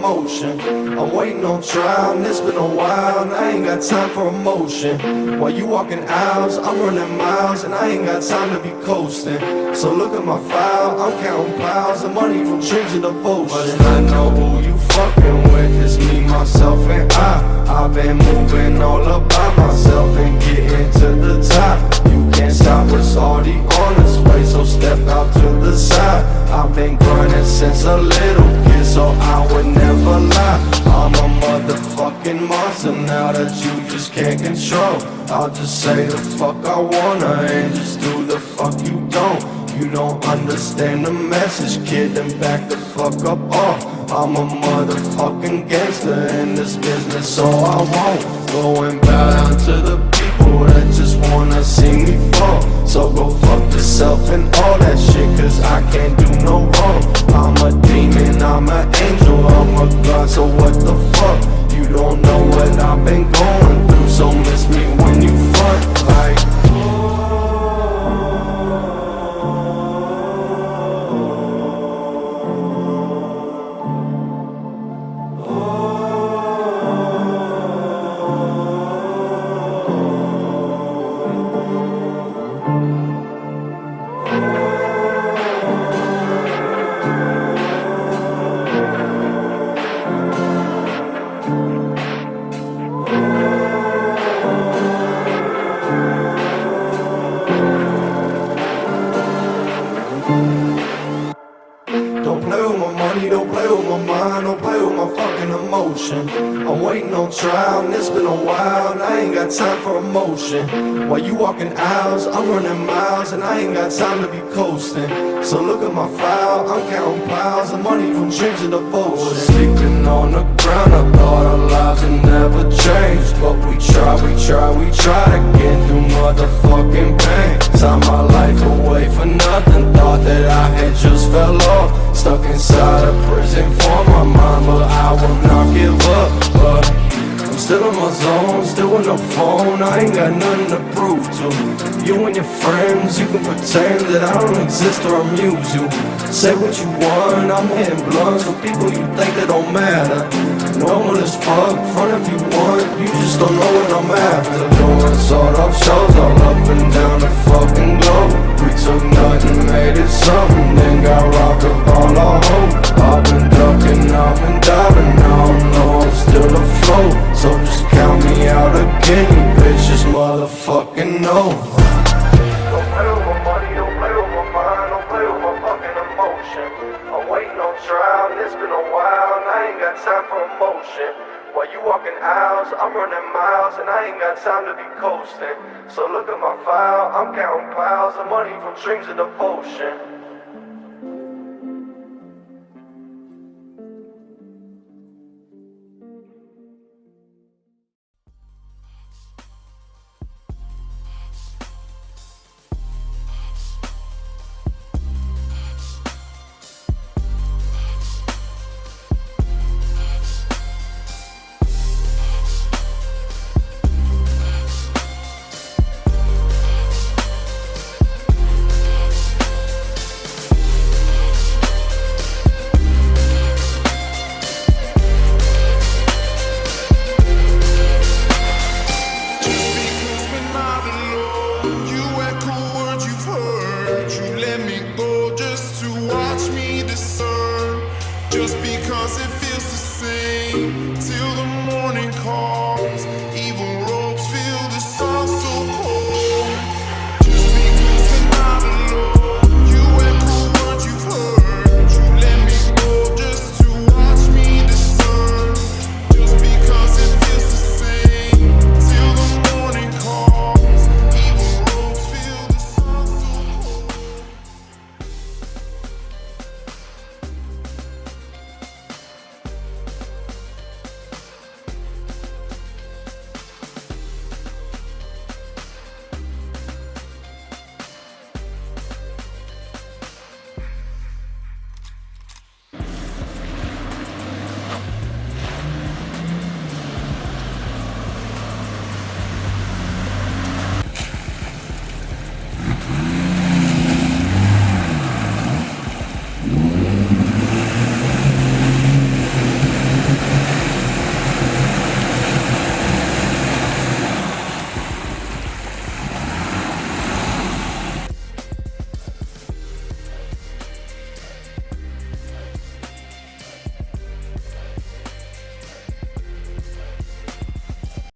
emotion. I'm waiting on trial, and it's been a while, and I ain't got time for emotion. While you walking aisles, I'm running miles, and I ain't got time to be coasting. So look at my file, I'm counting piles of money from dreams and devotion. But I know who you fucking with, it's me, myself, and I've been moving all up by myself and getting to the top. You can't stop us, already on this way, so step out to the side. I've been grinding since a little kid, so I would never lie. I'm a motherfucking monster now that you just can't control. I'll just say the fuck I wanna and just do the fuck you don't. You don't understand the message, kid, then back the fuck up off. I'm a motherfucking gangster in this business, so I won't go and bow down to the people that just wanna see me fall. So go fuck yourself and all that shit, cause I can't do no wrong. I'm a demon, I'm an angel, I'm a god, so what the fuck? You don't know what I've been going through, so miss me when you front like I'm waiting on trial, and it's been a while, and I ain't got time for emotion. While you walking aisles, I'm running miles, and I ain't got time to be coasting. So look at my file, I'm counting piles of money from dreams and devotion. Sleeping on the ground, I thought our lives would never change, but we try to get through motherfucking pain. Signed my life away for nothing, thought that I had just fell off. Stuck inside a prison for my mind, but I will not give up. But I'm still in my zone, still with no phone, I ain't got nothing to prove to. You and your friends, you can pretend that I don't exist or amuse you. Say what you want, I'm hitting blunts with people you think that don't matter. Normal as fuck, front if you want, you just don't know what I'm after. Doing sort of shows all up and down the fucking globe. We took nothing, made it something, then got robbed of all our hope. I've been ducking, I've been diving, now I know I'm still afloat. So just count me out again, you bitches motherfucking know. Don't play with my money, don't play with my mind, don't play with my fucking emotion. I'm waiting on trial, and it's been a while, and I ain't got time for emotion. While you walking aisles, I'm running miles, and I ain't got time to be coasting. So look at my file, I'm counting piles of money from dreams and devotion. Just because it feels the same till the